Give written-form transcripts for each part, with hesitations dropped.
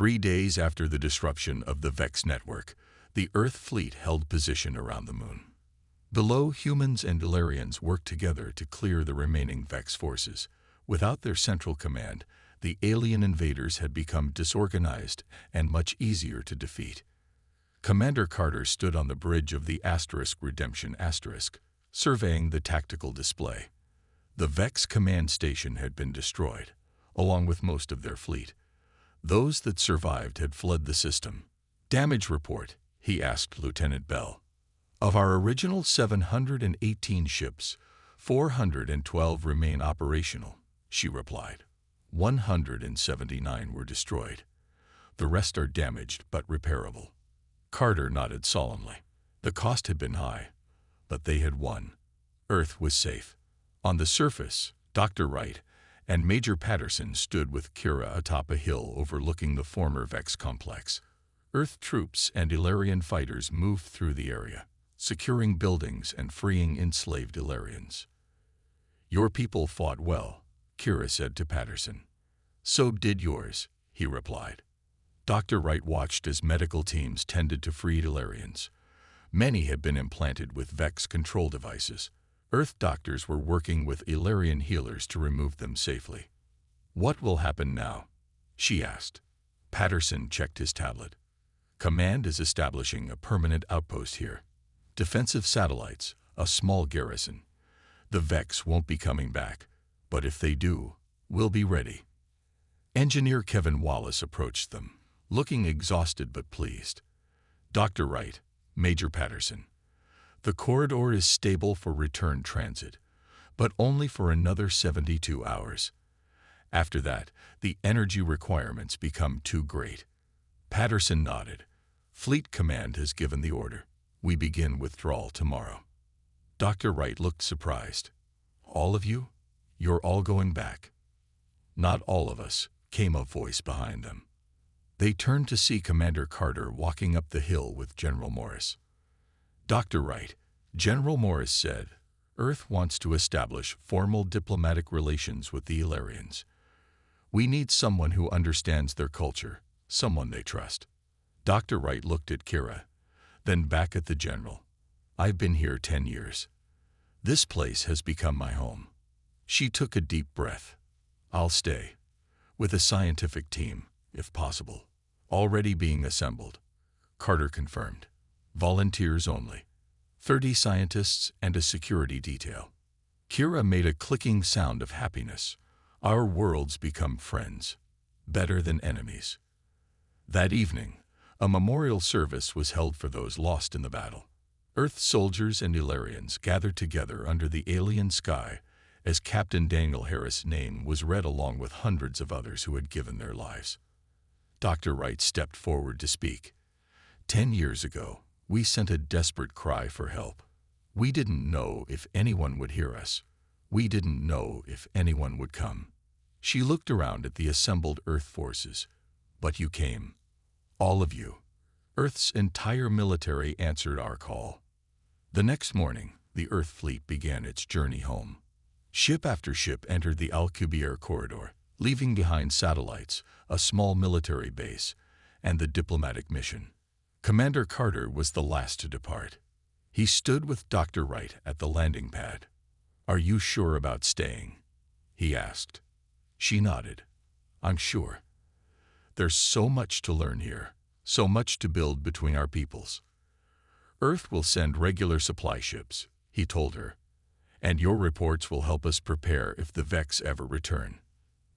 3 days after the disruption of the Vex network, the Earth fleet held position around the moon. Below, humans and Illyrians worked together to clear the remaining Vex forces. Without their central command, the alien invaders had become disorganized and much easier to defeat. Commander Carter stood on the bridge of the Redemption surveying the tactical display. The Vex command station had been destroyed, along with most of their fleet. Those that survived had fled the system. "Damage report," he asked Lieutenant Bell. "Of our original 718 ships, 412 remain operational," she replied. 179 were destroyed. The rest are damaged but repairable. Carter nodded solemnly. The cost had been high, but they had won. Earth was safe. On the surface, Dr. Wright and Major Patterson stood with Kira atop a hill overlooking the former Vex complex. Earth troops and Illyrian fighters moved through the area, securing buildings and freeing enslaved Illyrians. "Your people fought well," Kira said to Patterson. "So did yours," he replied. Dr. Wright watched as medical teams tended to freed Illyrians. Many had been implanted with Vex control devices. Earth doctors were working with Illyrian healers to remove them safely. "What will happen now?" she asked. Patterson checked his tablet. "Command is establishing a permanent outpost here. Defensive satellites, a small garrison. The Vex won't be coming back, but if they do, we'll be ready." Engineer Kevin Wallace approached them, looking exhausted but pleased. "Dr. Wright, Major Patterson, the corridor is stable for return transit, but only for another 72 hours. After that, the energy requirements become too great." Patterson nodded. "Fleet Command has given the order. We begin withdrawal tomorrow." Dr. Wright looked surprised. "All of you? You're all going back?" "Not all of us," came a voice behind them. They turned to see Commander Carter walking up the hill with General Morris. "Dr. Wright," General Morris said, "Earth wants to establish formal diplomatic relations with the Illyrians. We need someone who understands their culture, someone they trust." Dr. Wright looked at Kira, then back at the general. "I've been here 10 years. This place has become my home." She took a deep breath. "I'll stay, with a scientific team, if possible, already being assembled," Carter confirmed. "Volunteers only. 30 scientists and a security detail." Kira made a clicking sound of happiness. "Our worlds become friends, better than enemies." That evening, a memorial service was held for those lost in the battle. Earth soldiers and Illyrians gathered together under the alien sky as Captain Daniel Harris' name was read along with hundreds of others who had given their lives. Dr. Wright stepped forward to speak. 10 years ago, we sent a desperate cry for help. We didn't know if anyone would hear us. We didn't know if anyone would come." She looked around at the assembled Earth forces. "But you came. All of you. Earth's entire military answered our call." The next morning, the Earth fleet began its journey home. Ship after ship entered the Alcubierre corridor, leaving behind satellites, a small military base, and the diplomatic mission. Commander Carter was the last to depart. He stood with Dr. Wright at the landing pad. "Are you sure about staying?" he asked. She nodded. "I'm sure. There's so much to learn here, so much to build between our peoples." "Earth will send regular supply ships," he told her, "and your reports will help us prepare if the Vex ever return.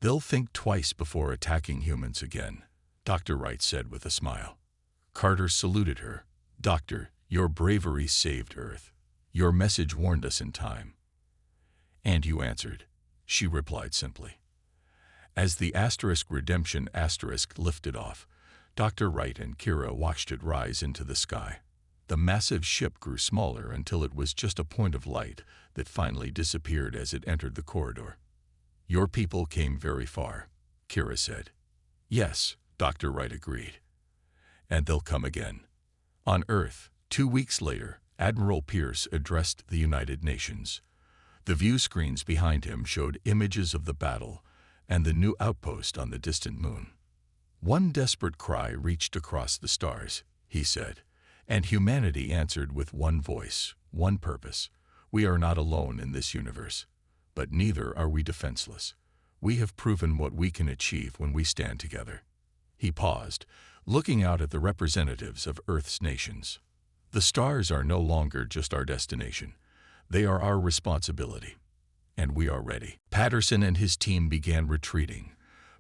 They'll think twice before attacking humans again," Dr. Wright said with a smile. Carter saluted her. "Doctor, your bravery saved Earth. Your message warned us in time." "And you answered," she replied simply. As the Redemption lifted off, Dr. Wright and Kira watched it rise into the sky. The massive ship grew smaller until it was just a point of light that finally disappeared as it entered the corridor. "Your people came very far," Kira said. "Yes," Dr. Wright agreed. "And they'll come again." On Earth, 2 weeks later, Admiral Pierce addressed the United Nations. The view screens behind him showed images of the battle and the new outpost on the distant moon. One desperate cry reached across the stars, he said, and humanity answered with one voice, one purpose. We are not alone in this universe, but neither are we defenseless. We have proven what we can achieve when we stand together. He paused, looking out at the representatives of Earth's nations. The stars are no longer just our destination. They are our responsibility. And we are ready. Patterson and his team began retreating,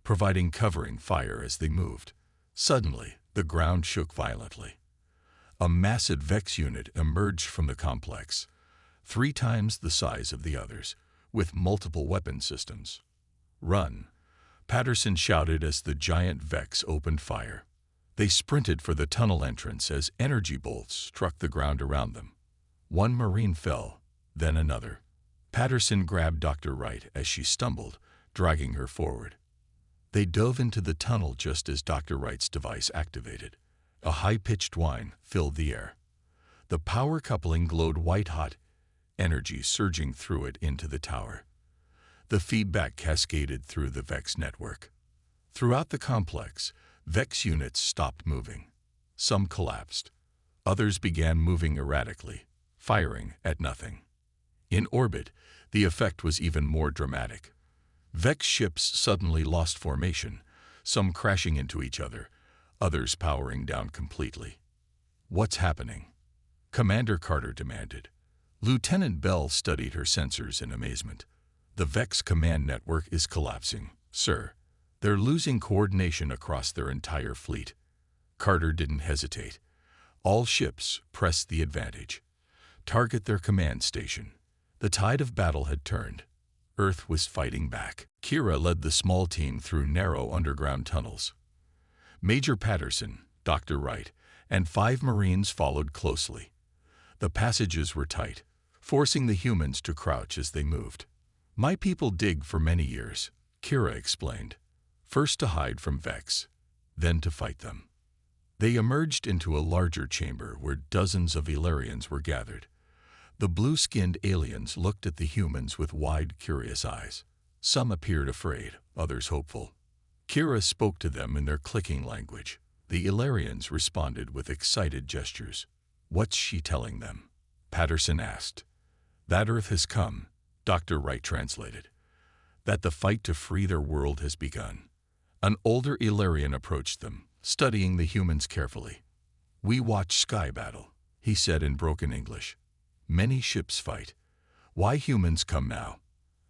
providing covering fire as they moved. Suddenly, the ground shook violently. A massive Vex unit emerged from the complex, 3 times the size of the others, with multiple weapon systems. "Run!" Patterson shouted as the giant Vex opened fire. They sprinted for the tunnel entrance as energy bolts struck the ground around them. One Marine fell, then another. Patterson grabbed Dr. Wright as she stumbled, dragging her forward. They dove into the tunnel just as Dr. Wright's device activated. A high-pitched whine filled the air. The power coupling glowed white-hot, energy surging through it into the tower. The feedback cascaded through the Vex network. Throughout the complex, Vex units stopped moving. Some collapsed. Others began moving erratically, firing at nothing. In orbit, the effect was even more dramatic. Vex ships suddenly lost formation, some crashing into each other, others powering down completely. "What's happening?" Commander Carter demanded. Lieutenant Bell studied her sensors in amazement. "The Vex command network is collapsing, sir. They're losing coordination across their entire fleet." Carter didn't hesitate. All ships pressed the advantage. Target their command station. The tide of battle had turned. Earth was fighting back. Kira led the small team through narrow underground tunnels. Major Patterson, Dr. Wright, and 5 Marines followed closely. The passages were tight, forcing the humans to crouch as they moved. "My people dig for many years," Kira explained. "First to hide from Vex, then to fight them." They emerged into a larger chamber where dozens of Illyrians were gathered. The blue-skinned aliens looked at the humans with wide, curious eyes. Some appeared afraid, others hopeful. Kira spoke to them in their clicking language. The Illyrians responded with excited gestures. "What's she telling them?" Patterson asked. "That Earth has come," Dr. Wright translated. "That the fight to free their world has begun." An older Illyrian approached them, studying the humans carefully. "We watch sky battle," he said in broken English. "Many ships fight. Why humans come now?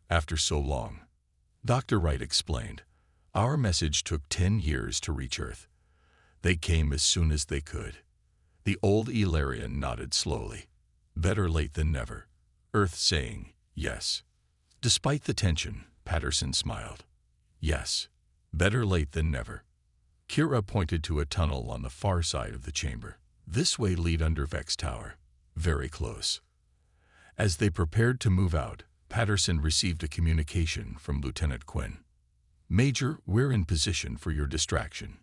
After so long?" Dr. Wright explained. "Our message took 10 years to reach Earth. They came as soon as they could." The old Illyrian nodded slowly. "Better late than never." Earth saying, "Yes." Despite the tension, Patterson smiled. "Yes, better late than never." Kira pointed to a tunnel on the far side of the chamber. "This way lead under Vex Tower. Very close." As they prepared to move out, Patterson received a communication from Lieutenant Quinn. "Major, we're in position for your distraction.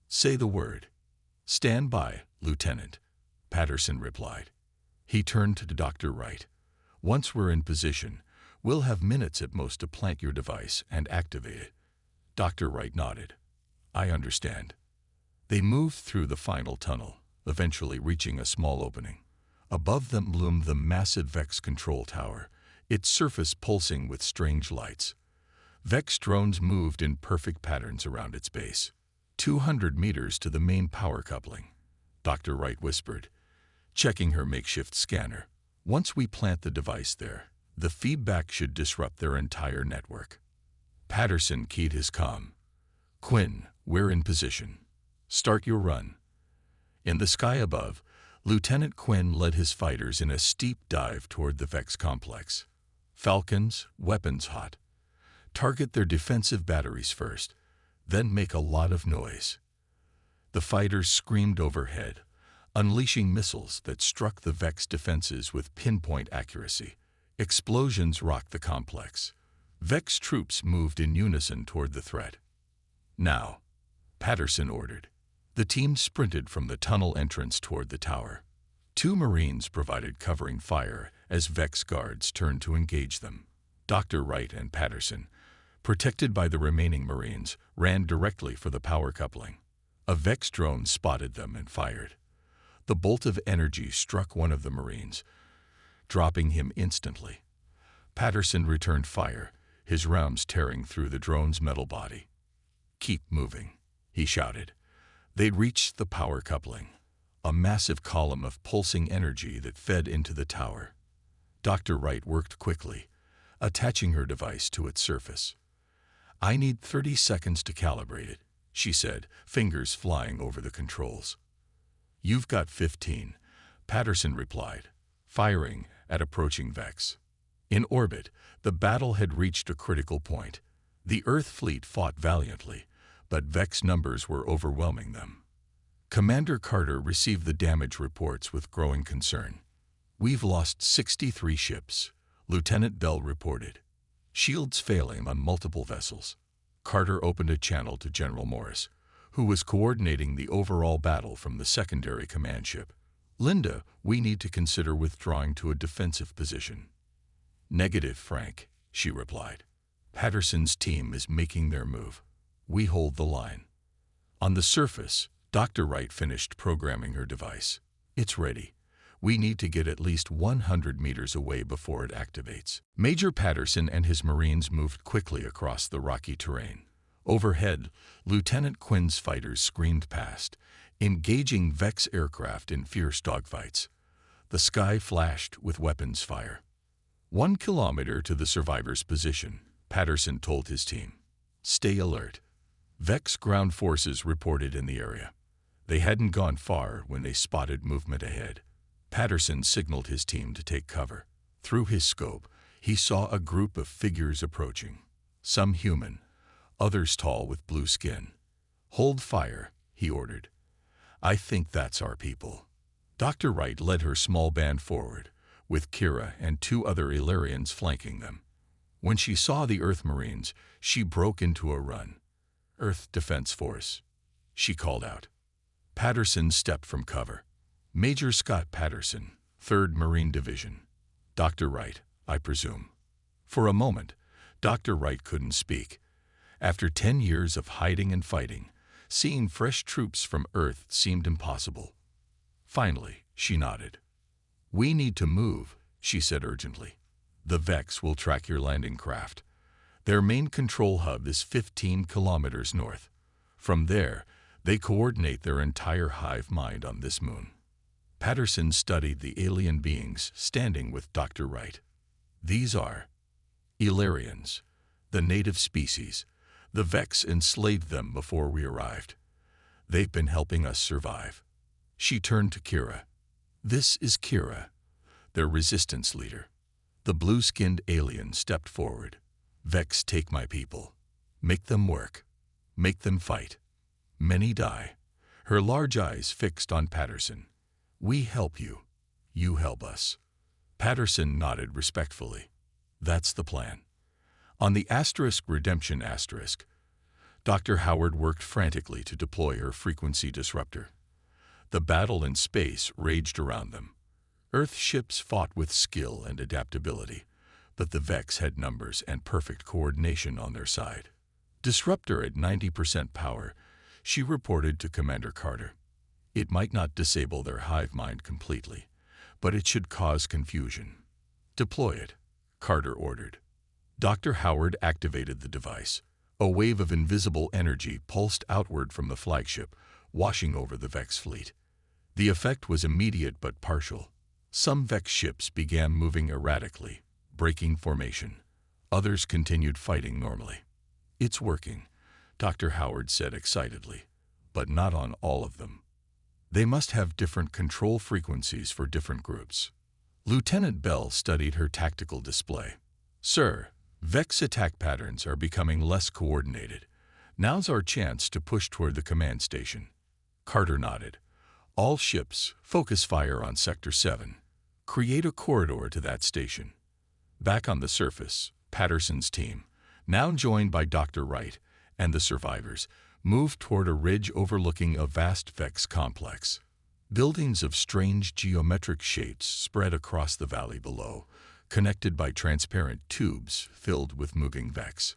Say the word." "Stand by, Lieutenant," Patterson replied. He turned to Dr. Wright. "Once we're in position, we'll have minutes at most to plant your device and activate it." Dr. Wright nodded. "I understand." They moved through the final tunnel, eventually reaching a small opening. Above them loomed the massive Vex control tower, its surface pulsing with strange lights. Vex drones moved in perfect patterns around its base. 200 meters to the main power coupling," Dr. Wright whispered, checking her makeshift scanner. "Once we plant the device there, the feedback should disrupt their entire network." Patterson keyed his comm. "Quinn, we're in position. Start your run." In the sky above, Lieutenant Quinn led his fighters in a steep dive toward the Vex complex. "Falcons, weapons hot. Target their defensive batteries first, then make a lot of noise." The fighters screamed overhead, unleashing missiles that struck the Vex defenses with pinpoint accuracy. Explosions rocked the complex. Vex troops moved in unison toward the threat. "Now," Patterson ordered. The team sprinted from the tunnel entrance toward the tower. 2 Marines provided covering fire as Vex guards turned to engage them. Dr. Wright and Patterson, protected by the remaining Marines, ran directly for the power coupling. A Vex drone spotted them and fired. The bolt of energy struck one of the Marines, dropping him instantly. Patterson returned fire, his rounds tearing through the drone's metal body. "Keep moving," he shouted. They reached the power coupling, a massive column of pulsing energy that fed into the tower. Dr. Wright worked quickly, attaching her device to its surface. "I need 30 seconds to calibrate it," she said, fingers flying over the controls. "You've got 15, Patterson replied, firing at approaching Vex. In orbit, the battle had reached a critical point. The Earth fleet fought valiantly, but Vex numbers were overwhelming them. Commander Carter received the damage reports with growing concern. "We've lost 63 ships," Lieutenant Bell reported. "Shields failing on multiple vessels." Carter opened a channel to General Morris, who was coordinating the overall battle from the secondary command ship. "Linda, we need to consider withdrawing to a defensive position." "Negative, Frank," she replied. "Patterson's team is making their move. We hold the line." On the surface, Dr. Wright finished programming her device. "It's ready. We need to get at least 100 meters away before it activates." Major Patterson and his Marines moved quickly across the rocky terrain. Overhead, Lieutenant Quinn's fighters screamed past, engaging Vex aircraft in fierce dogfights. The sky flashed with weapons fire. 1 kilometer to the survivors' position, Patterson told his team. "Stay alert." Vex ground forces reported in the area. They hadn't gone far when they spotted movement ahead. Patterson signaled his team to take cover. Through his scope, he saw a group of figures approaching, some human, others tall with blue skin. "Hold fire," he ordered. "I think that's our people." Dr. Wright led her small band forward, with Kira and 2 other Illyrians flanking them. When she saw the Earth Marines, she broke into a run. "Earth Defense Force," she called out. Patterson stepped from cover. "Major Scott Patterson, 3rd Marine Division." "Dr. Wright, I presume." For a moment, Dr. Wright couldn't speak. After 10 years of hiding and fighting, seeing fresh troops from Earth seemed impossible. Finally, she nodded. "We need to move," she said urgently. "The Vex will track your landing craft. Their main control hub is 15 kilometers north. From there, they coordinate their entire hive mind on this moon." Patterson studied the alien beings standing with Dr. Wright. "These are Illyrians, the native species. The Vex enslaved them before we arrived. They've been helping us survive." She turned to Kira. "This is Kira, their resistance leader." The blue-skinned alien stepped forward. "Vex take my people. Make them work. Make them fight. Many die." Her large eyes fixed on Patterson. "We help you. You help us." Patterson nodded respectfully. "That's the plan." On the Redemption Asterisk, Dr. Howard worked frantically to deploy her frequency disruptor. The battle in space raged around them. Earth ships fought with skill and adaptability, but the Vex had numbers and perfect coordination on their side. "Disruptor at 90% power," she reported to Commander Carter. "It might not disable their hive mind completely, but it should cause confusion." "Deploy it," Carter ordered. Dr. Howard activated the device. A wave of invisible energy pulsed outward from the flagship, washing over the Vex fleet. The effect was immediate but partial. Some Vex ships began moving erratically, breaking formation. Others continued fighting normally. "It's working," Dr. Howard said excitedly, "but not on all of them. They must have different control frequencies for different groups." Lieutenant Bell studied her tactical display. "Sir, Vex attack patterns are becoming less coordinated. Now's our chance to push toward the command station." Carter nodded. "All ships, focus fire on Sector 7. Create a corridor to that station." Back on the surface, Patterson's team, now joined by Dr. Wright and the survivors, moved toward a ridge overlooking a vast Vex complex. Buildings of strange geometric shapes spread across the valley below, connected by transparent tubes filled with moving Vex.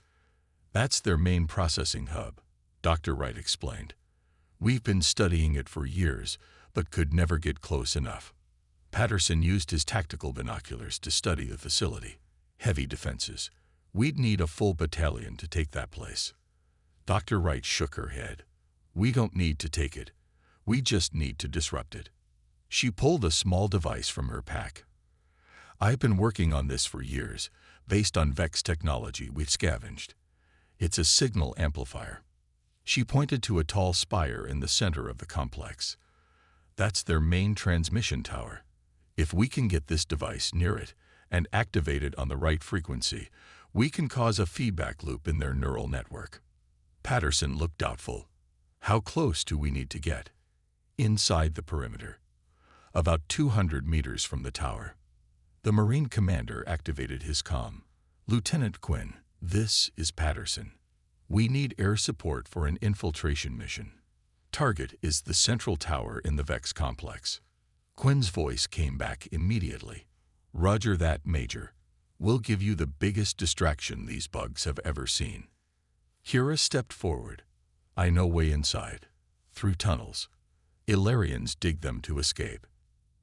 "That's their main processing hub," Dr. Wright explained. We've been studying it for years, but could never get close enough. Patterson used his tactical binoculars to study the facility. Heavy defenses. We'd need a full battalion to take that place. Dr. Wright shook her head. We don't need to take it. We just need to disrupt it. She pulled a small device from her pack. I've been working on this for years, based on Vex technology we've scavenged. It's a signal amplifier. She pointed to a tall spire in the center of the complex. That's their main transmission tower. If we can get this device near it and activate it on the right frequency, we can cause a feedback loop in their neural network. Patterson looked doubtful. How close do we need to get? Inside the perimeter. About 200 meters from the tower. The Marine commander activated his comm. Lieutenant Quinn, this is Patterson. We need air support for an infiltration mission. Target is the central tower in the Vex complex. Quinn's voice came back immediately. Roger that, Major. We'll give you the biggest distraction these bugs have ever seen. Kira stepped forward. I know way inside. Through tunnels. Ilarians dig them to escape.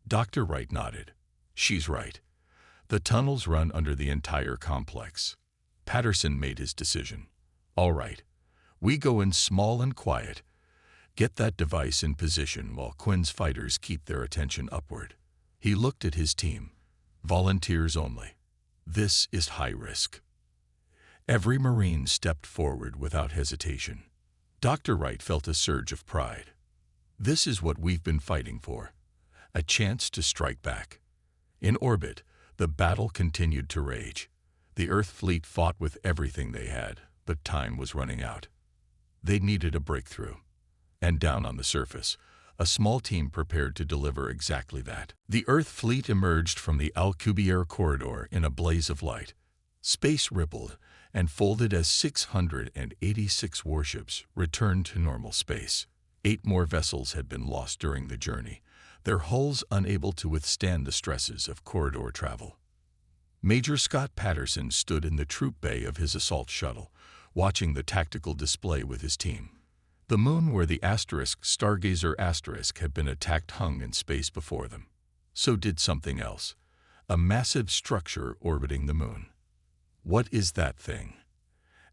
Dr. Wright nodded. She's right. The tunnels run under the entire complex. Patterson made his decision. All right. We go in small and quiet. Get that device in position while Quinn's fighters keep their attention upward. He looked at his team. Volunteers only. This is high risk. Every Marine stepped forward without hesitation. Dr. Wright felt a surge of pride. This is what we've been fighting for. A chance to strike back. In orbit, the battle continued to rage. The Earth fleet fought with everything they had, but time was running out. They needed a breakthrough. And down on the surface, a small team prepared to deliver exactly that. The Earth fleet emerged from the Alcubierre corridor in a blaze of light. Space rippled and folded as 686 warships returned to normal space. 8 more vessels had been lost during the journey, their hulls unable to withstand the stresses of corridor travel. Major Scott Patterson stood in the troop bay of his assault shuttle, watching the tactical display with his team. The moon where the Stargazer had been attacked hung in space before them. So did something else, a massive structure orbiting the moon. What is that thing?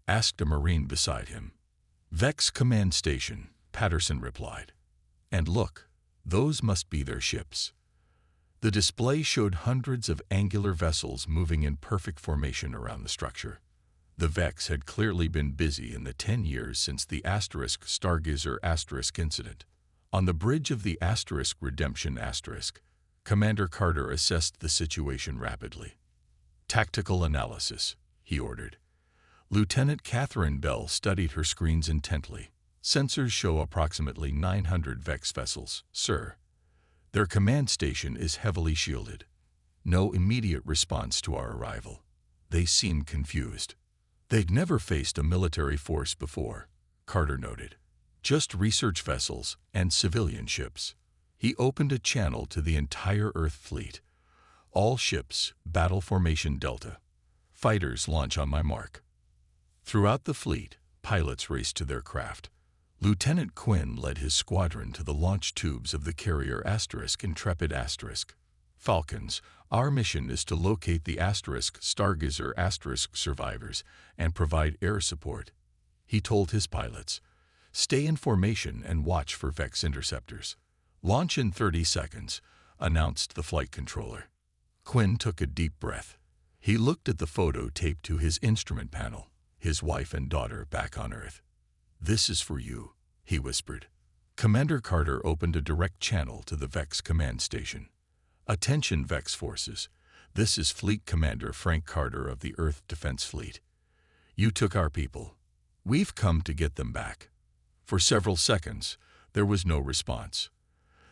Asked a Marine beside him. Vex Command Station, Patterson replied. And look, those must be their ships. The display showed hundreds of angular vessels moving in perfect formation around the structure. The Vex had clearly been busy in the 10 years since the Stargazer incident. On the bridge of the Redemption Commander Carter assessed the situation rapidly. Tactical analysis, he ordered. Lieutenant Catherine Bell studied her screens intently. Sensors show approximately 900 Vex vessels, sir. Their command station is heavily shielded. No immediate response to our arrival. They seem confused. They'd never faced a military force before, Carter noted. Just research vessels and civilian ships. He opened a channel to the entire Earth fleet. All ships, battle formation Delta. Fighters launch on my mark. Throughout the fleet, pilots raced to their craft. Lieutenant Quinn led his squadron to the launch tubes of the carrier Intrepid Falcons, our mission is to locate the Stargazer survivors and provide air support. He told his pilots, stay in formation and watch for Vex interceptors. Launch in 30 seconds, announced the flight controller. Quinn took a deep breath. He looked at the photo taped to his instrument panel, his wife and daughter back on Earth. This is for you, he whispered. Commander Carter opened a direct channel to the Vex command station. Attention Vex forces. This is Fleet Commander Frank Carter of the Earth Defense Fleet. You took our people. We've come to get them back. For several seconds, there was no response.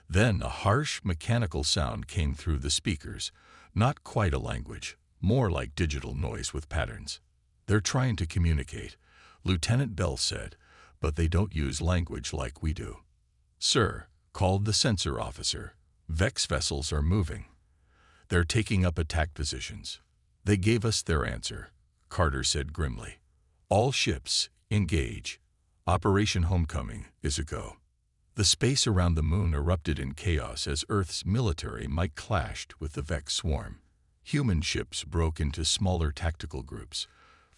Then a harsh, mechanical sound came through the speakers, not quite a language, more like digital noise with patterns. They're trying to communicate, Lieutenant Bell said, but they don't use language like we do. Sir, called the sensor officer, Vex vessels are moving. They're taking up attack positions. They gave us their answer, Carter said grimly. All ships, engage. Operation Homecoming is a go. The space around the moon erupted in chaos as Earth's military might clashed with the Vex swarm. Human ships broke into smaller tactical groups,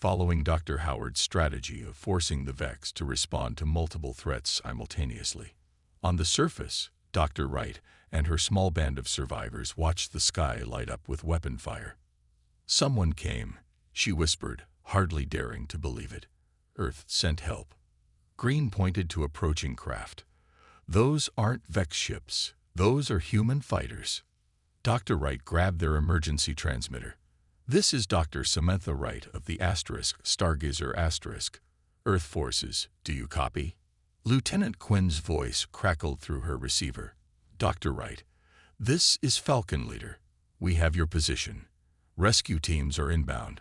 following Dr. Howard's strategy of forcing the Vex to respond to multiple threats simultaneously. On the surface, Dr. Wright and her small band of survivors watched the sky light up with weapon fire. "Someone came," she whispered, hardly daring to believe it. "Earth sent help." Green pointed to approaching craft. "Those aren't Vex ships. Those are human fighters." Dr. Wright grabbed their emergency transmitter. "This is Dr. Samantha Wright of the Stargazer Earth Forces. Do you copy?" Lieutenant Quinn's voice crackled through her receiver. "Dr. Wright, this is Falcon Leader. We have your position. Rescue teams are inbound.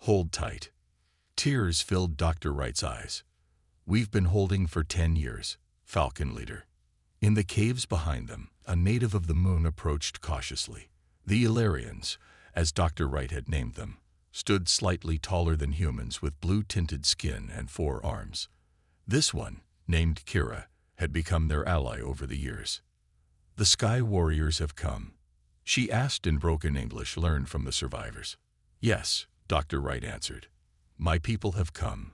Hold tight." Tears filled Dr. Wright's eyes. "We've been holding for 10 years, Falcon Leader." In the caves behind them, a native of the moon approached cautiously. The Illyrians, as Dr. Wright had named them, stood slightly taller than humans with blue-tinted skin and 4 arms. This one, named Kira, had become their ally over the years. "The Sky Warriors have come?" she asked in broken English learned from the survivors. "Yes," Dr. Wright answered. "My people have come."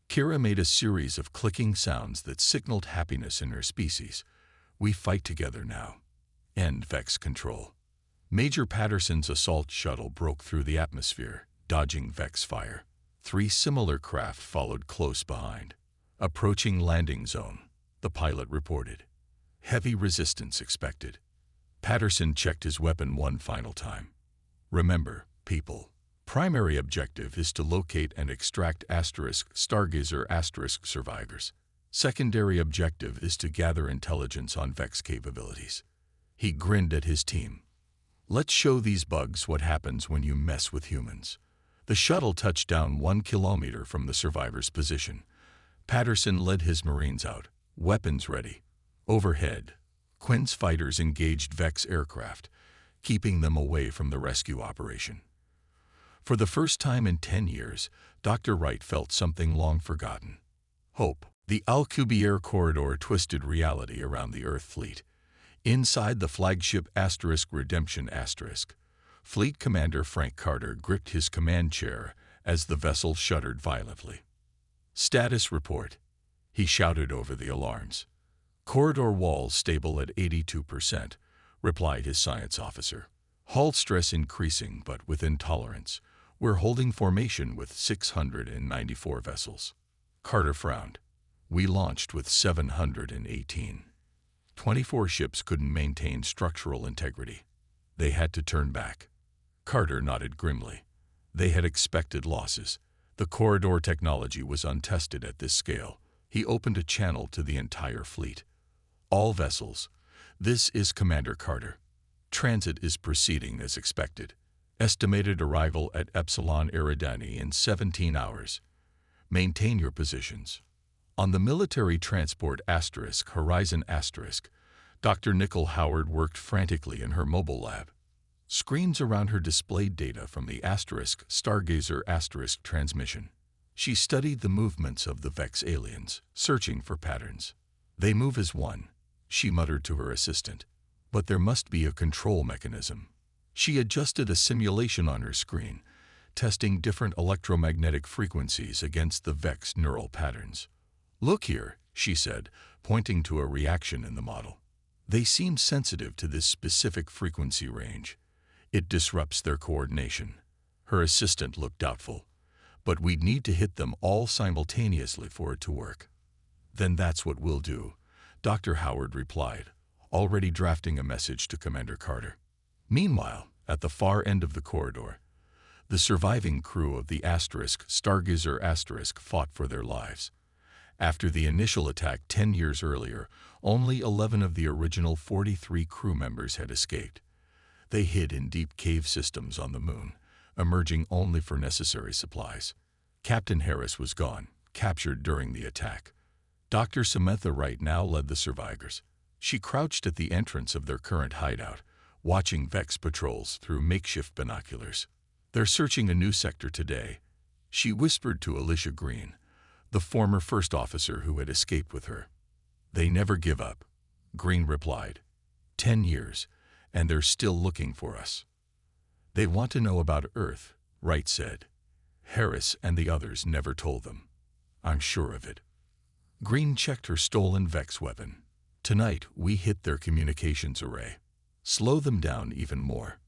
Kira made a series of clicking sounds that signaled happiness in her species. "We fight together now. End Vex control." Major Patterson's assault shuttle broke through the atmosphere, dodging Vex fire. 3 similar craft followed close behind. "Approaching landing zone," the pilot reported. "Heavy resistance expected." Patterson checked his weapon one final time. "Remember, people, primary objective is to locate and extract Stargazer survivors. Secondary objective is to gather intelligence on Vex capabilities." He grinned at his team. "Let's show these bugs what happens when you mess with humans." The shuttle touched down 1 kilometer from the survivor's position. Patterson led his Marines out, weapons ready. Overhead, Quinn's fighters engaged Vex aircraft, keeping them away from the rescue operation. For the first time in 10 years, Dr. Wright felt something long forgotten. Hope. The Alcubierre corridor twisted reality around the Earth fleet. Inside the flagship Redemption Fleet Commander Frank Carter gripped his command chair as the vessel shuddered violently. "Status report," he shouted over the alarms. "Corridor walls stable at 82%, replied his science officer. "Hull stress increasing but within tolerance. We're holding formation with 694 vessels." Carter frowned. "We launched with 718. 24 ships couldn't maintain structural integrity. They had to turn back." Carter nodded grimly. They had expected losses. The corridor technology was untested at this scale. He opened a channel to the entire fleet. "All vessels, this is Commander Carter. Transit is proceeding as expected. Estimated arrival at Epsilon Eridani in 17 hours. Maintain your positions." On the military transport Horizon Dr. Nicole Howard worked frantically in her mobile lab. Screens around her displayed data from the Stargazer transmission. She studied the movements of the Vex aliens, searching for patterns. "They move as one," she muttered to her assistant. "But there must be a control mechanism." She adjusted a simulation on her screen, testing different electromagnetic frequencies against the Vex neural patterns. "Look here," she said, pointing to a reaction in the model. "They seem sensitive to this specific frequency range. It disrupts their coordination." Her assistant looked doubtful. "But we'd need to hit them all simultaneously for it to work." "Then that's what we'll do," Dr. Howard replied, already drafting a message to Commander Carter. Meanwhile, at the far end of the corridor, the surviving crew of the Stargazer fought for their lives. After the initial attack 10 years earlier, only 11 of the original 43 crew members had escaped. They hid in deep cave systems on the moon, emerging only for necessary supplies. Captain Harris was gone, captured during the attack. Dr. Samantha Wright now led the survivors. She crouched at the entrance of their current hideout, watching Vex patrols through makeshift binoculars. "They're searching a new sector today," she whispered to Alicia Green, the former first officer who had escaped with her. They never give up, Green replied. 10 years, and they're still looking for us. They want to know about Earth, Wright said. Harris and the others never told them. I'm sure of it. Green checked her stolen Vex weapon. Tonight, we hit their communications array. Slow them down even more.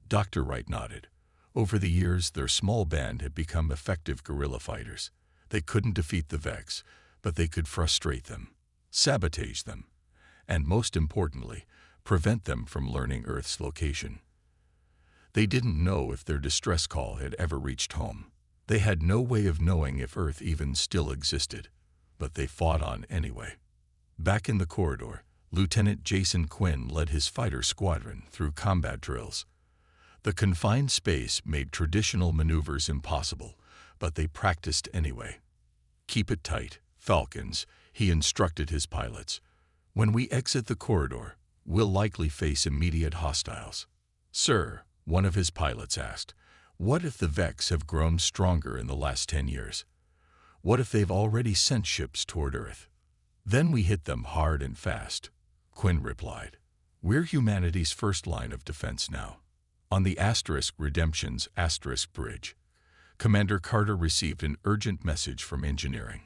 Dr. Wright nodded. Over the years, their small band had become effective guerrilla fighters. They couldn't defeat the Vex, but they could frustrate them, sabotage them, and most importantly, prevent them from learning Earth's location. They didn't know if their distress call had ever reached home. They had no way of knowing if Earth even still existed, but they fought on anyway. Back in the corridor, Lieutenant Jason Quinn led his fighter squadron through combat drills. The confined space made traditional maneuvers impossible, but they practiced anyway. Keep it tight, Falcons, he instructed his pilots. When we exit the corridor, we'll likely face immediate hostiles. Sir, one of his pilots asked, what if the Vex have grown stronger in the last 10 years? What if they've already sent ships toward Earth? Then we hit them hard and fast, Quinn replied. We're humanity's first line of defense now. On the Redemption's bridge, Commander Carter received an urgent message from engineering.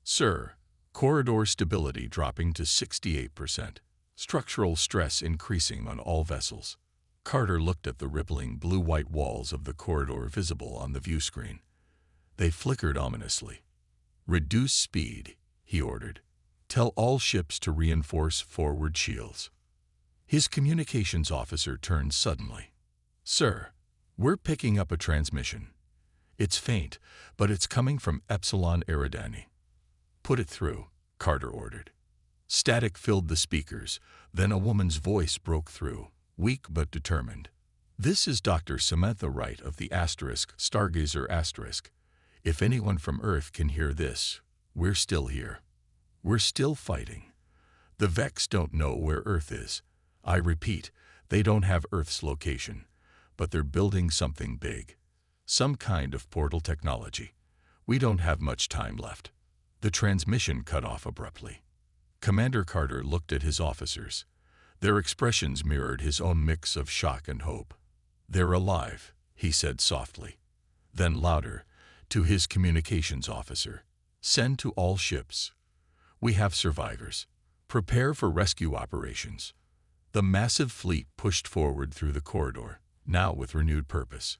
Sir, corridor stability dropping to 68%. Structural stress increasing on all vessels. Carter looked at the rippling blue-white walls of the corridor visible on the view screen. They flickered ominously. Reduce speed, he ordered. Tell all ships to reinforce forward shields. His communications officer turned suddenly. Sir, we're picking up a transmission. It's faint, but it's coming from Epsilon Eridani. Put it through, Carter ordered. Static filled the speakers, then a woman's voice broke through, weak but determined. This is Dr. Samantha Wright of the Stargazer. If anyone from Earth can hear this, we're still here. We're still fighting. The Vex don't know where Earth is. I repeat, they don't have Earth's location, but they're building something big. Some kind of portal technology. We don't have much time left. The transmission cut off abruptly. Commander Carter looked at his officers. Their expressions mirrored his own mix of shock and hope. They're alive, he said softly. Then louder, to his communications officer. Send to all ships. We have survivors. Prepare for rescue operations. The massive fleet pushed forward through the corridor, now with renewed purpose.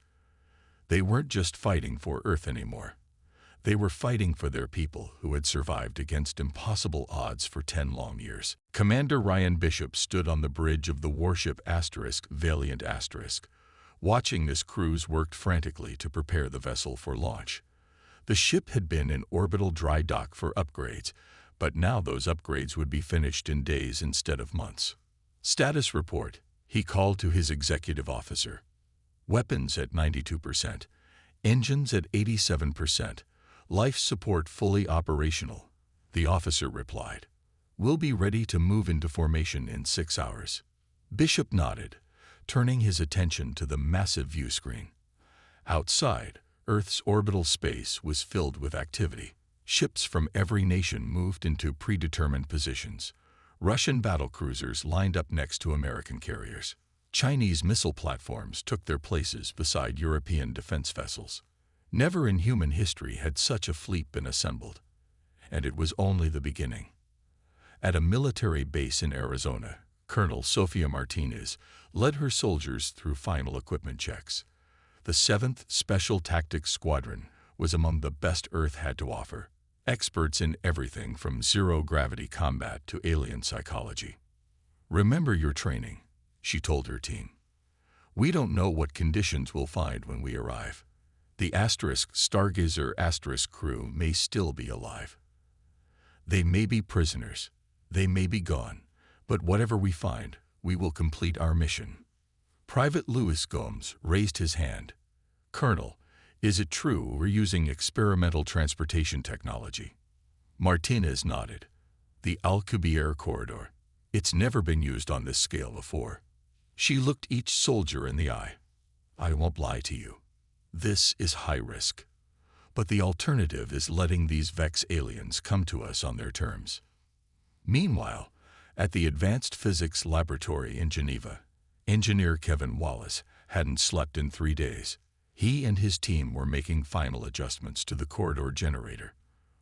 They weren't just fighting for Earth anymore. They were fighting for their people who had survived against impossible odds for 10 long years. Commander Ryan Bishop stood on the bridge of the warship Valiant *. Watching this crews worked frantically to prepare the vessel for launch. The ship had been in orbital dry dock for upgrades, but now those upgrades would be finished in days instead of months. Status report, he called to his executive officer. Weapons at 92%, engines at 87%, life support fully operational, the officer replied. We'll be ready to move into formation in 6 hours. Bishop nodded, turning his attention to the massive view screen. Outside, Earth's orbital space was filled with activity. Ships from every nation moved into predetermined positions. Russian battlecruisers lined up next to American carriers. Chinese missile platforms took their places beside European defense vessels. Never in human history had such a fleet been assembled. And it was only the beginning. At a military base in Arizona, Colonel Sofia Martinez led her soldiers through final equipment checks. The 7th Special Tactics Squadron was among the best Earth had to offer, experts in everything from zero-gravity combat to alien psychology. Remember your training, she told her team. We don't know what conditions we'll find when we arrive. The Stargazer crew may still be alive. They may be prisoners, they may be gone, but whatever we find, we will complete our mission. Private Louis Gomes raised his hand. Colonel, is it true we're using experimental transportation technology? Martinez nodded. The Alcubierre corridor. It's never been used on this scale before. She looked each soldier in the eye. I won't lie to you. This is high risk. But the alternative is letting these Vex aliens come to us on their terms. Meanwhile, at the Advanced Physics Laboratory in Geneva, engineer Kevin Wallace hadn't slept in 3 days. He and his team were making final adjustments to the corridor generator.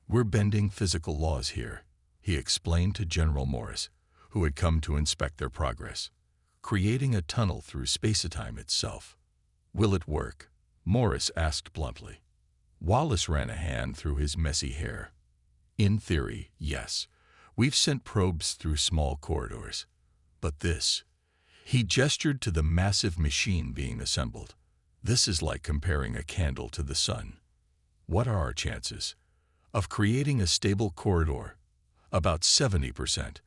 "We're bending physical laws here," he explained to General Morris, who had come to inspect their progress. "Creating a tunnel through space-time itself." "Will it work?" Morris asked bluntly. Wallace ran a hand through his messy hair. "In theory, yes. We've sent probes through small corridors. But this..." He gestured to the massive machine being assembled. "This is like comparing a candle to the sun. What are our chances of creating a stable corridor? About 70%.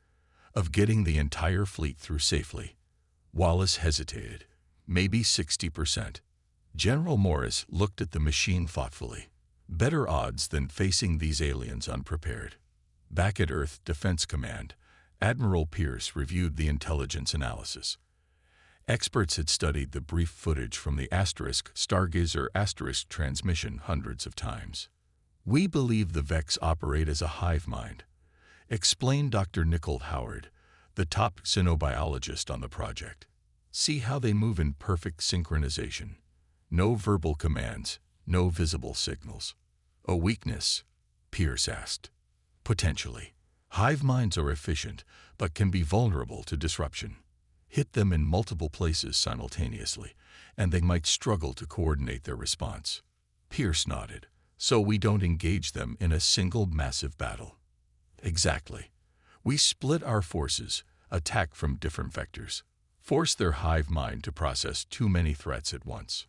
Of getting the entire fleet through safely." Wallace hesitated. "Maybe 60%. General Morris looked at the machine thoughtfully. "Better odds than facing these aliens unprepared." Back at Earth Defense Command, Admiral Pierce reviewed the intelligence analysis. Experts had studied the brief footage from the Stargazer transmission hundreds of times. "We believe the Vex operate as a hive mind," explained Dr. Nicholl Howard, the top xenobiologist on the project. "See how they move in perfect synchronization. No verbal commands, no visible signals." "A weakness?" Pierce asked. "Potentially. Hive minds are efficient, but can be vulnerable to disruption. Hit them in multiple places simultaneously, and they might struggle to coordinate their response." Pierce nodded. "So we don't engage them in a single massive battle." "Exactly. We split our forces, attack from different vectors, force their hive mind to process too many threats at once."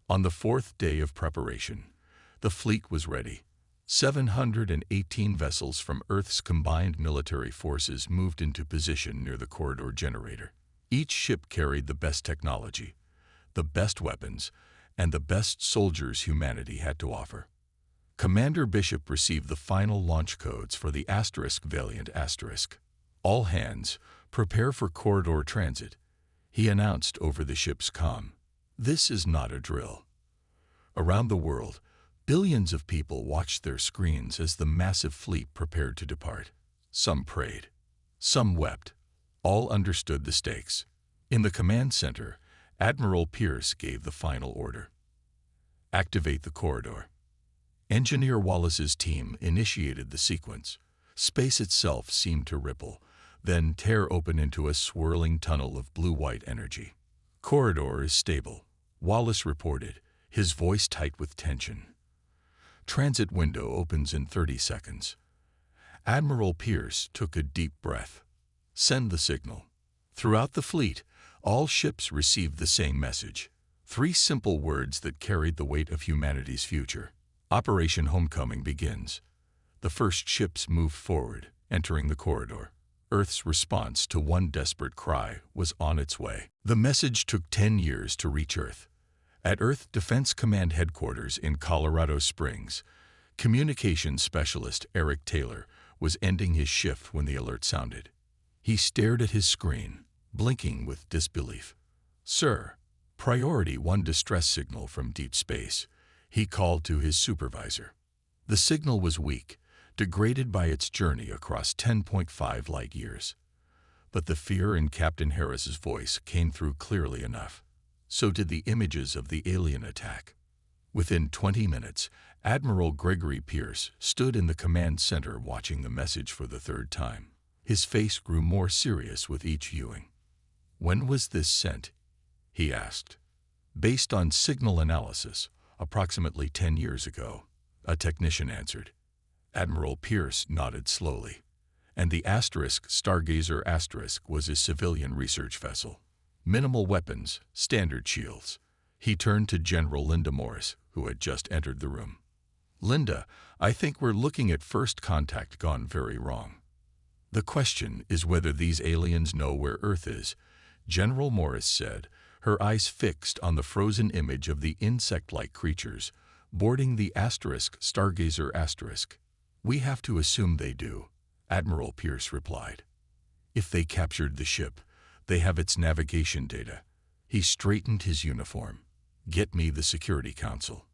On the 4th day of preparation, the fleet was ready. 718 vessels from Earth's combined military forces moved into position near the corridor generator. Each ship carried the best technology, the best weapons, and the best soldiers humanity had to offer. Commander Bishop received the final launch codes for the Valiant *. "All hands, prepare for corridor transit," he announced over the ship's comm. This is not a drill. Around the world, billions of people watched their screens as the massive fleet prepared to depart. Some prayed. Some wept. All understood the stakes. In the command center, Admiral Pierce gave the final order. "Activate the corridor." Engineer Wallace's team initiated the sequence. Space itself seemed to ripple, then tear open into a swirling tunnel of blue-white energy. "Corridor is stable," Wallace reported, his voice tight with tension. "Transit window opens in 30 seconds. Admiral Pierce took a deep breath. "Send the signal." Throughout the fleet, all ships received the same message. 3 simple words that carried the weight of humanity's future. Operation Homecoming begins. The first ships moved forward, entering the corridor. Earth's response to one desperate cry was on its way. The message took 10 years to reach Earth. At Earth Defense Command headquarters in Colorado Springs, communications specialist Eric Taylor was ending his shift when the alert sounded. He stared at his screen, blinking with disbelief. "Sir, Priority 1 distress signal from deep space," he called to his supervisor. The signal was weak, degraded by its journey across 10.5 light years. But the fear in Captain Harris's voice came through clearly enough. So did the images of the alien attack. Within 20 minutes, Admiral Gregory Pierce stood in the command center watching the message for the 3rd time. His face grew more serious with each viewing. "When was this sent?" he asked. "Based on signal analysis, approximately 10 years ago," a technician answered. Admiral Pierce nodded slowly. "And the Stargazer was a civilian research vessel. Minimal weapons, standard shields." He turned to General Linda Morris, who had just entered the room. "Linda, I think we're looking at first contact gone very wrong. The question is whether these aliens know where Earth is," General Morris said, her eyes fixed on the frozen image of the insect-like creatures boarding the Stargazer. "We have to assume they do," Admiral Pierce replied. "If they captured the ship, they have its navigation data." He straightened his uniform. "Get me the Security Council."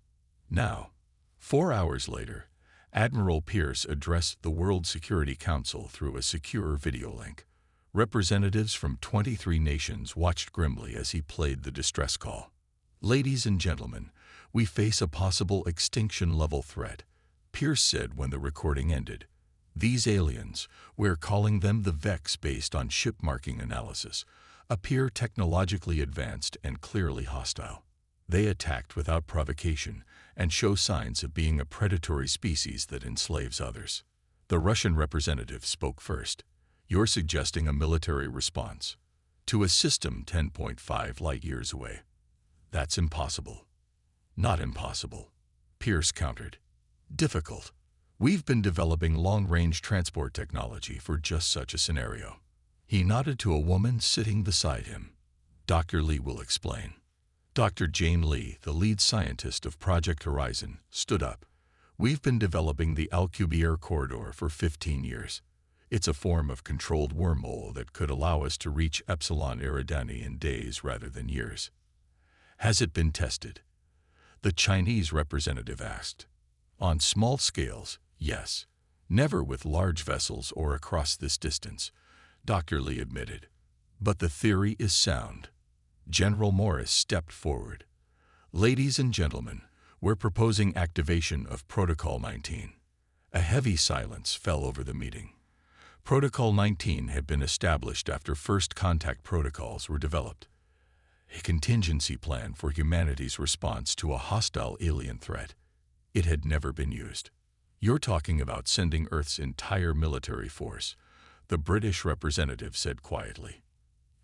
Now, 4 hours later, Admiral Pierce addressed the World Security Council through a secure video link. Representatives from 23 nations watched grimly as he played the distress call. "Ladies and gentlemen, we face a possible extinction-level threat," Pierce said when the recording ended. "These aliens, we're calling them the Vex based on ship marking analysis, appear technologically advanced and clearly hostile. They attacked without provocation and show signs of being a predatory species that enslaves others." The Russian representative spoke first. "You're suggesting a military response to a system 10.5 light-years away. That's impossible." "Not impossible," Pierce countered. "Difficult. We've been developing long-range transport technology for just such a scenario." He nodded to a woman sitting beside him. "Dr. Lee will explain." Dr. Jane Lee, the lead scientist of Project Horizon, stood up. "We've been developing the Alcubierre corridor for 15 years. It's a form of controlled wormhole that could allow us to reach Epsilon Eridani in days rather than years." "Has it been tested?" the Chinese representative asked. "On small scales, yes. Never with large vessels or across this distance," Dr. Lee admitted. "But the theory is sound." General Morris stepped forward. "Ladies and gentlemen, we're proposing activation of Protocol 19. A heavy silence fell over the meeting. Protocol 19 had been established after first contact protocols were developed. A contingency plan for humanity's response to a hostile alien threat. It had never been used. "You're talking about sending Earth's entire military force," the British representative said quietly.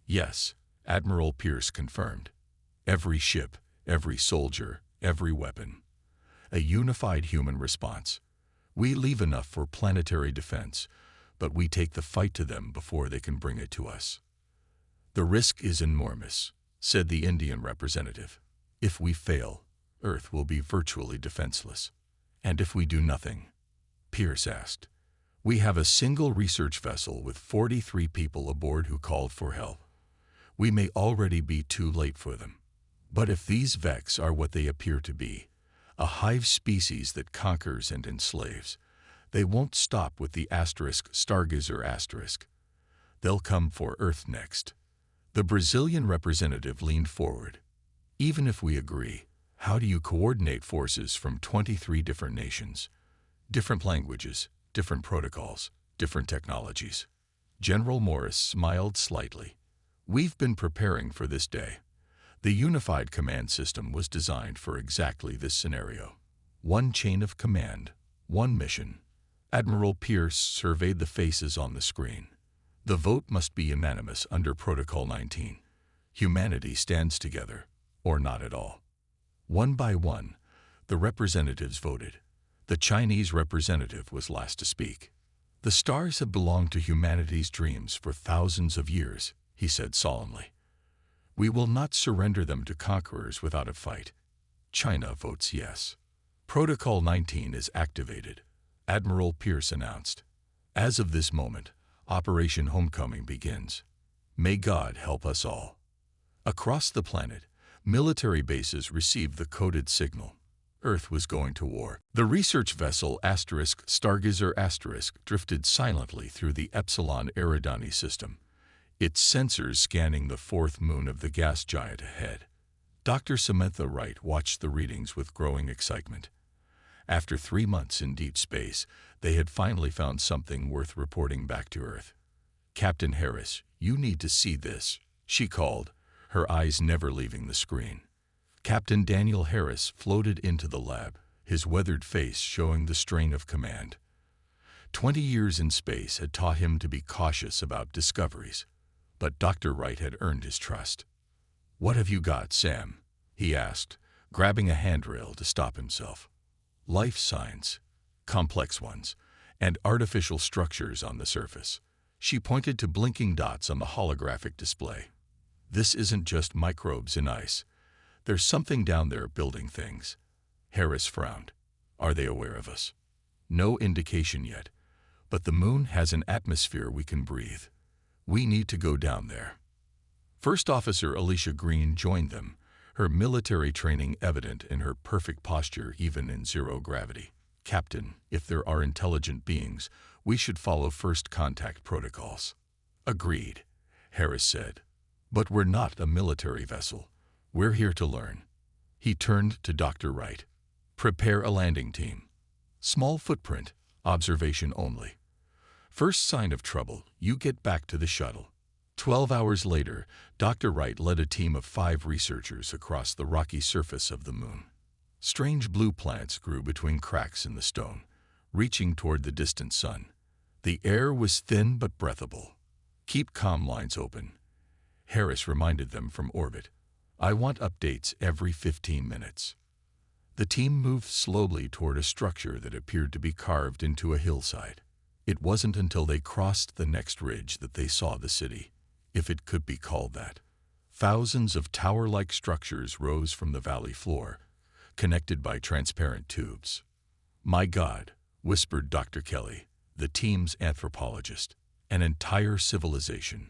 "Yes," Admiral Pierce confirmed. "Every ship, every soldier, every weapon. A unified human response. We leave enough for planetary defense, but we take the fight to them before they can bring it to us." "The risk is enormous," said the Indian representative. "If we fail, Earth will be virtually defenseless." "And if we do nothing?" Pierce asked. "We have a single research vessel with 43 people aboard who called for help. We may already be too late for them. But if these Vex are what they appear to be, a hive species that conquers and enslaves, they won't stop with the ****. They'll come for Earth next." The Brazilian representative leaned forward. "Even if we agree, how do you coordinate forces from 23 different nations? Different languages, different protocols, different technologies." General Morris smiled slightly. "We've been preparing for this day. The unified command system was designed for exactly this scenario. One chain of command, one mission." Admiral Pierce surveyed the faces on the screen. "The vote must be unanimous under Protocol 19. Humanity stands together, or not at all." One by one, the representatives voted. The Chinese representative was last to speak. "The stars have belonged to humanity's dreams for thousands of years," he said solemnly. "We will not surrender them to conquerors without a fight." China votes yes. "Protocol 19 is activated," Admiral Pierce announced. "As of this moment, Operation Homecoming begins. May God help us all." Across the planet, military bases received the coded signal. Earth was going to war. The research vessel ***** drifted silently through the Epsilon Eridani system, its sensors scanning the fourth moon of the gas giant ahead. Dr. Samantha Wright watched the readings with growing excitement. After 3 months in deep space, they had finally found something worth reporting back to Earth. "Captain Harris, you need to see this," she called, her eyes never leaving the screen. Captain Daniel Harris floated into the lab, his weathered face showing the strain of command. 20 years in space had taught him to be cautious about discoveries, but Dr. Wright had earned his trust. "What have you got, Sam?" he asked, grabbing a handrail to stop himself. "Life signs, complex ones, and artificial structures on the surface." She pointed to blinking dots on the holographic display. "This isn't just microbes in ice. There's something down there building things." Harris frowned. "Are they aware of us?" "No indication yet, but the moon has an atmosphere we can breathe. We need to go down there." First Officer Alicia Green joined them, her military training evident in her perfect posture even in zero gravity. Captain, if there are intelligent beings, we should follow first contact protocols. Agreed, Harris said. But we're not a military vessel. We're here to learn. He turned to Dr. Wright. Prepare a landing team. Small footprint, observation only. First sign of trouble, you get back to the shuttle. 12 hours later, Dr. Wright led a team of 5 researchers across the rocky surface of the moon. Strange blue plants grew between cracks in the stone, reaching toward the distant sun. The air was thin but breathable. Keep comm lines open, Harris reminded them from orbit. I want updates every 15 minutes. The team moved slowly toward a structure that appeared to be carved into a hillside. It wasn't until they crossed the next ridge that they saw the city, if it could be called that. Thousands of tower-like structures rose from the valley floor, connected by transparent tubes. My God, whispered Dr. Kelly, the team's anthropologist. An entire civilization.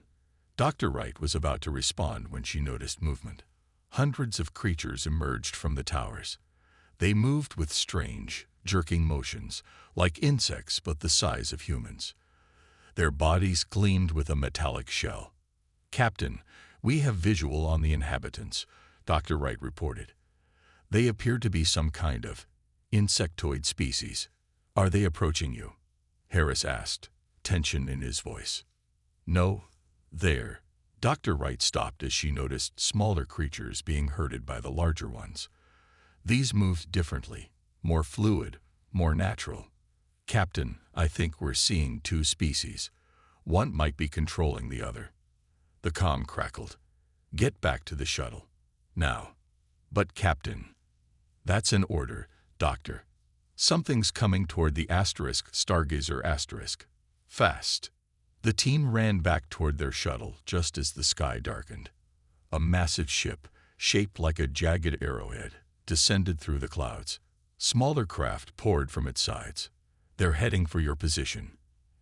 Dr. Wright was about to respond when she noticed movement. Hundreds of creatures emerged from the towers. They moved with strange, jerking motions, like insects but the size of humans. Their bodies gleamed with a metallic shell. Captain, we have visual on the inhabitants, Dr. Wright reported. They appear to be some kind of insectoid species. Are they approaching you? Harris asked, tension in his voice. No, there. Dr. Wright stopped as she noticed smaller creatures being herded by the larger ones. These moved differently, more fluid, more natural. Captain, I think we're seeing 2 species. One might be controlling the other. The comm crackled. Get back to the shuttle. Now. But Captain. That's an order, Doctor. Something's coming toward the Stargazer. Fast. The team ran back toward their shuttle just as the sky darkened. A massive ship, shaped like a jagged arrowhead, descended through the clouds. Smaller craft poured from its sides. They're heading for your position,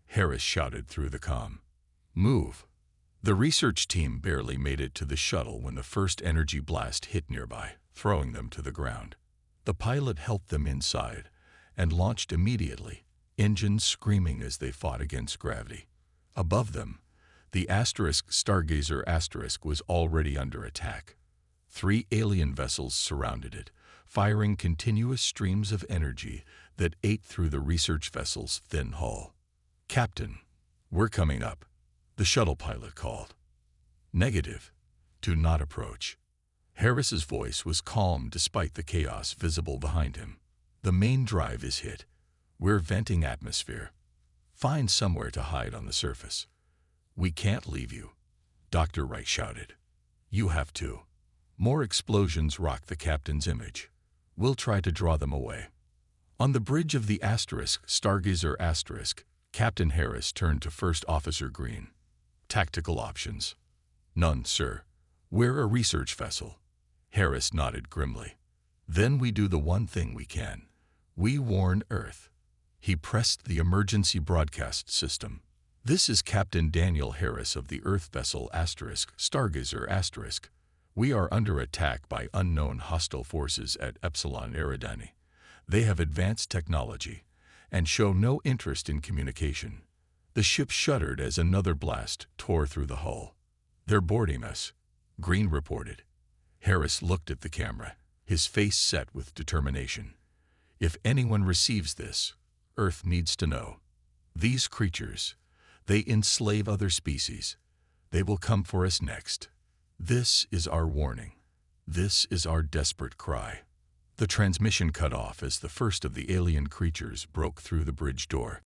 Harris shouted through the comm. Move. The research team barely made it to the shuttle when the first energy blast hit nearby, throwing them to the ground. The pilot helped them inside and launched immediately, engines screaming as they fought against gravity. Above them, the Stargazer was already under attack. 3 alien vessels surrounded it, firing continuous streams of energy that ate through the research vessel's thin hull. Captain, we're coming up, the shuttle pilot called. Negative. Do not approach. Harris's voice was calm despite the chaos visible behind him. The main drive is hit. We're venting atmosphere. Find somewhere to hide on the surface. We can't leave you, Dr. Wright shouted. You have to. More explosions rocked the captain's image. We'll try to draw them away. On the bridge of the Stargazer, Captain Harris turned to First Officer Green. Tactical options? None, sir. We're a research vessel. Harris nodded grimly. Then we do the one thing we can. We warn Earth. He pressed the emergency broadcast system. This is Captain Daniel Harris of the Earth vessel Stargazer. We are under attack by unknown hostile forces at Epsilon Eridani. They have advanced technology and show no interest in communication. The ship shuddered as another blast tore through the hull. They're boarding us, Green reported. Harris looked at the camera, his face set with determination. If anyone receives this, Earth needs to know. These creatures, they enslave other species. They will come for us next. This is our warning. This is our desperate cry. The transmission cut off as the first of the alien creatures broke through the bridge door.